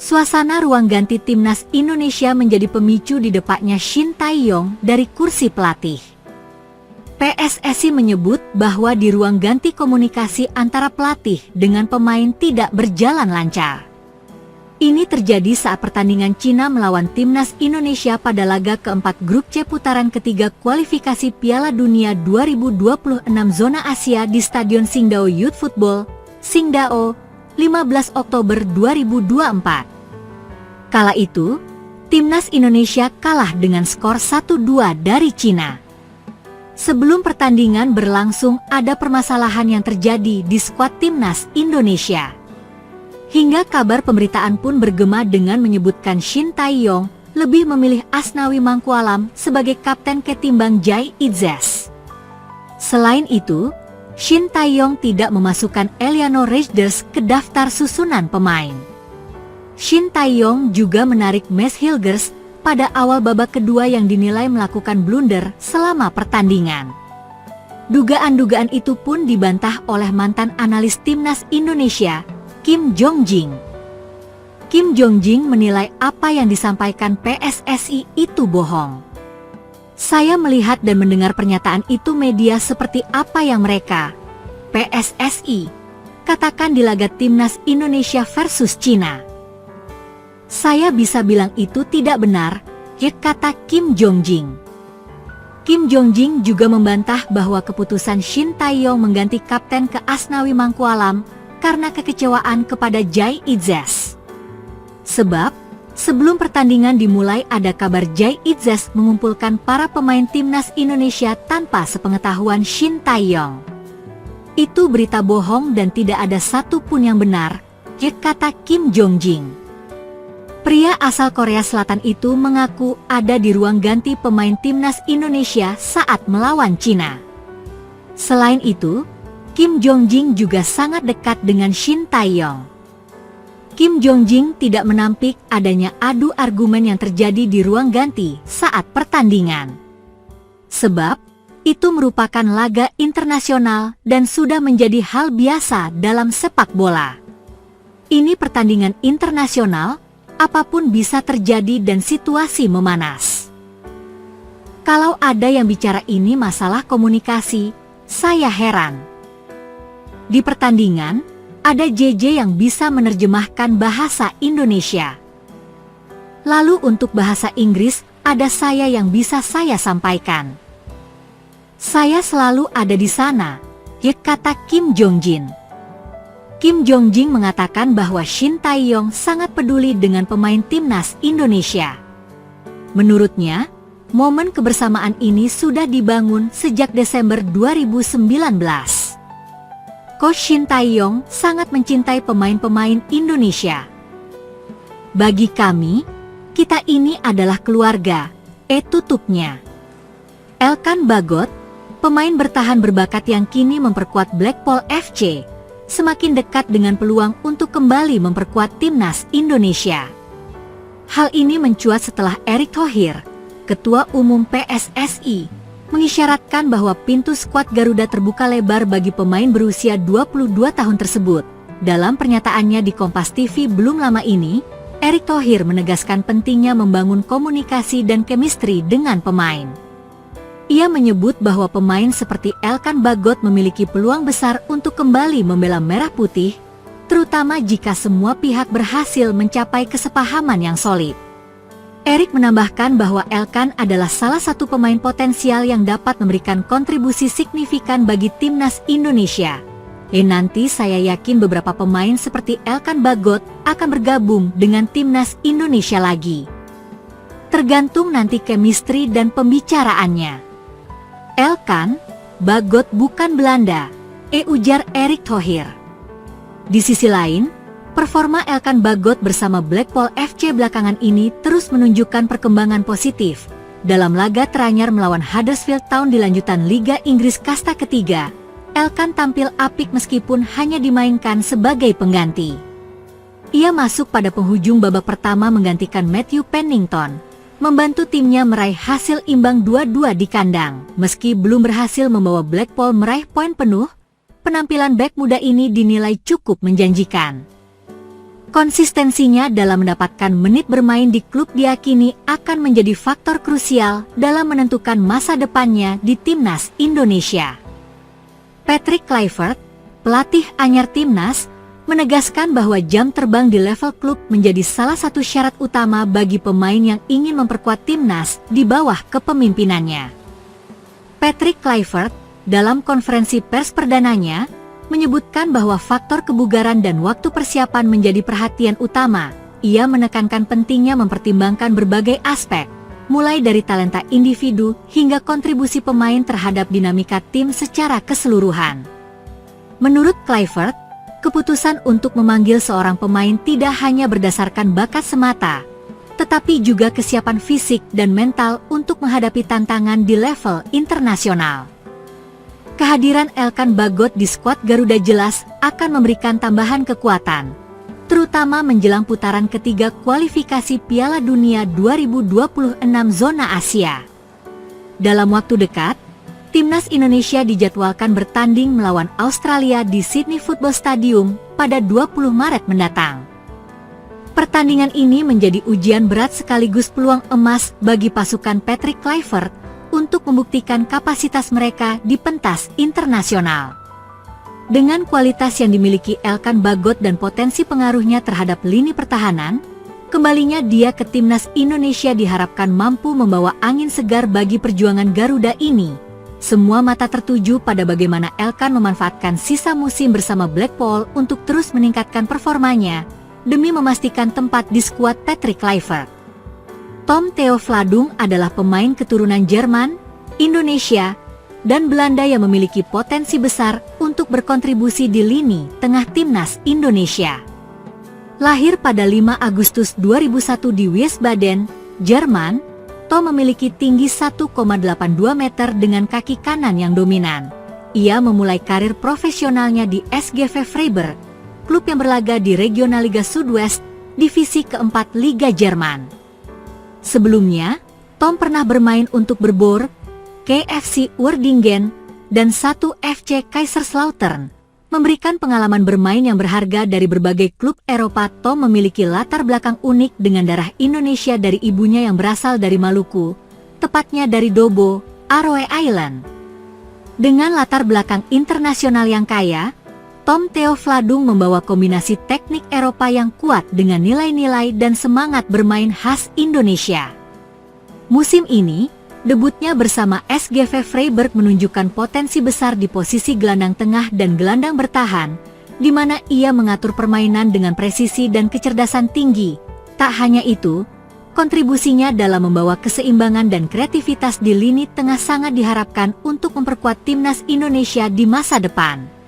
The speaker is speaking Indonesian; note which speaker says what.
Speaker 1: Suasana ruang ganti timnas Indonesia menjadi pemicu di depaknya Shin Tae-yong dari kursi pelatih. PSSI menyebut bahwa di ruang ganti komunikasi antara pelatih dengan pemain tidak berjalan lancar. Ini terjadi saat pertandingan Cina melawan timnas Indonesia pada laga keempat grup C putaran ketiga kualifikasi Piala Dunia 2026 zona Asia di Stadion Qingdao Youth Football, Qingdao, 15 Oktober 2024. Kala itu, timnas Indonesia kalah dengan skor 1-2 dari Cina. Sebelum pertandingan berlangsung, ada permasalahan yang terjadi di skuad timnas Indonesia. Hingga kabar pemberitaan pun bergema dengan menyebutkan Shin Tae-yong lebih memilih Asnawi Mangkualam sebagai kapten ketimbang Jai Itzes. Selain itu, Shin Tae-yong tidak memasukkan Eliano Reijnders ke daftar susunan pemain. Shin Tae-yong juga menarik Mads Hilgers pada awal babak kedua yang dinilai melakukan blunder selama pertandingan. Dugaan-dugaan itu pun dibantah oleh mantan analis timnas Indonesia, Kim Jong-jing. Kim Jong-jing menilai apa yang disampaikan PSSI itu bohong. Saya melihat dan mendengar pernyataan itu media seperti apa yang mereka, PSSI, katakan di laga timnas Indonesia versus Cina. Saya bisa bilang itu tidak benar, kata Kim Jong-jing. Kim Jong-jing juga membantah bahwa keputusan Shin Tae-yong mengganti kapten ke Asnawi Mangkualam karena kekecewaan kepada Jai Itzes. Sebab, sebelum pertandingan dimulai ada kabar Jai Itzes mengumpulkan para pemain timnas Indonesia tanpa sepengetahuan Shin Tae-yong. Itu berita bohong dan tidak ada satu pun yang benar, kata Kim Jong-jing. Pria asal Korea Selatan itu mengaku ada di ruang ganti pemain timnas Indonesia saat melawan Cina. Selain itu, Kim Jong-jing juga sangat dekat dengan Shin Tae-yong. Kim Jong-jing tidak menampik adanya adu argumen yang terjadi di ruang ganti saat pertandingan. Sebab, itu merupakan laga internasional dan sudah menjadi hal biasa dalam sepak bola. Ini pertandingan internasional, apapun bisa terjadi dan situasi memanas. Kalau ada yang bicara ini masalah komunikasi, saya heran. Di pertandingan, ada JJ yang bisa menerjemahkan bahasa Indonesia. Lalu untuk bahasa Inggris, ada saya yang bisa saya sampaikan. Saya selalu ada di sana, kata Kim Jong-jin. Kim Jong-jin mengatakan bahwa Shin Tae-yong sangat peduli dengan pemain timnas Indonesia. Menurutnya, momen kebersamaan ini sudah dibangun sejak Desember 2019. Coach Shin Tae-yong sangat mencintai pemain-pemain Indonesia. Bagi kami, kita ini adalah keluarga, tutupnya. Elkan Bagot, pemain bertahan berbakat yang kini memperkuat Blackpool FC, semakin dekat dengan peluang untuk kembali memperkuat timnas Indonesia. Hal ini mencuat setelah Erick Thohir, Ketua Umum PSSI, mengisyaratkan bahwa pintu skuad Garuda terbuka lebar bagi pemain berusia 22 tahun tersebut. Dalam pernyataannya di Kompas TV belum lama ini, Erick Thohir menegaskan pentingnya membangun komunikasi dan chemistry dengan pemain. Ia menyebut bahwa pemain seperti Elkan Bagot memiliki peluang besar untuk kembali membela Merah Putih, terutama jika semua pihak berhasil mencapai kesepahaman yang solid. Erick menambahkan bahwa Elkan adalah salah satu pemain potensial yang dapat memberikan kontribusi signifikan bagi timnas Indonesia. Nanti saya yakin beberapa pemain seperti Elkan Bagot akan bergabung dengan timnas Indonesia lagi. Tergantung nanti chemistry dan pembicaraannya. Elkan Bagot bukan Belanda, ujar Erick Thohir. Di sisi lain, performa Elkan Bagot bersama Blackpool FC belakangan ini terus menunjukkan perkembangan positif. Dalam laga teranyar melawan Huddersfield Town di lanjutan Liga Inggris kasta ketiga, Elkan tampil apik meskipun hanya dimainkan sebagai pengganti. Ia masuk pada penghujung babak pertama menggantikan Matthew Pennington, membantu timnya meraih hasil imbang 2-2 di kandang. Meski belum berhasil membawa Blackpool meraih poin penuh, penampilan bek muda ini dinilai cukup menjanjikan. Konsistensinya dalam mendapatkan menit bermain di klub diakini akan menjadi faktor krusial dalam menentukan masa depannya di timnas Indonesia. Patrick Kluivert, pelatih anyar timnas, menegaskan bahwa jam terbang di level klub menjadi salah satu syarat utama bagi pemain yang ingin memperkuat timnas di bawah kepemimpinannya. Patrick Kluivert, dalam konferensi pers perdananya, menyebutkan bahwa faktor kebugaran dan waktu persiapan menjadi perhatian utama. Ia menekankan pentingnya mempertimbangkan berbagai aspek, mulai dari talenta individu hingga kontribusi pemain terhadap dinamika tim secara keseluruhan. Menurut Kluivert, keputusan untuk memanggil seorang pemain tidak hanya berdasarkan bakat semata, tetapi juga kesiapan fisik dan mental untuk menghadapi tantangan di level internasional. Kehadiran Elkan Bagot di skuad Garuda jelas akan memberikan tambahan kekuatan, terutama menjelang putaran ketiga kualifikasi Piala Dunia 2026 zona Asia. Dalam waktu dekat, timnas Indonesia dijadwalkan bertanding melawan Australia di Sydney Football Stadium pada 20 Maret mendatang. Pertandingan ini menjadi ujian berat sekaligus peluang emas bagi pasukan Patrick Kluivert untuk membuktikan kapasitas mereka di pentas internasional. Dengan kualitas yang dimiliki Elkan Bagot dan potensi pengaruhnya terhadap lini pertahanan, kembalinya dia ke timnas Indonesia diharapkan mampu membawa angin segar bagi perjuangan Garuda ini. Semua mata tertuju pada bagaimana Elkan memanfaatkan sisa musim bersama Blackpool untuk terus meningkatkan performanya, demi memastikan tempat di skuad Patrick Kluivert. Tom Theo Vladung adalah pemain keturunan Jerman, Indonesia, dan Belanda yang memiliki potensi besar untuk berkontribusi di lini tengah timnas Indonesia. Lahir pada 5 Agustus 2001 di Wiesbaden, Jerman, Tom memiliki tinggi 1,82 meter dengan kaki kanan yang dominan. Ia memulai karir profesionalnya di SGV Freiburg, klub yang berlaga di Regionalliga Südwest, divisi keempat Liga Jerman. Sebelumnya, Tom pernah bermain untuk Berbourg, KFC Uerdingen, dan 1 FC Kaiserslautern, memberikan pengalaman bermain yang berharga dari berbagai klub Eropa. Tom memiliki latar belakang unik dengan darah Indonesia dari ibunya yang berasal dari Maluku, tepatnya dari Dobo, Aroe Island. Dengan latar belakang internasional yang kaya, Tom Theo Vladung membawa kombinasi teknik Eropa yang kuat dengan nilai-nilai dan semangat bermain khas Indonesia. Musim ini, debutnya bersama SGV Freiburg menunjukkan potensi besar di posisi gelandang tengah dan gelandang bertahan, di mana ia mengatur permainan dengan presisi dan kecerdasan tinggi. Tak hanya itu, kontribusinya dalam membawa keseimbangan dan kreativitas di lini tengah sangat diharapkan untuk memperkuat timnas Indonesia di masa depan.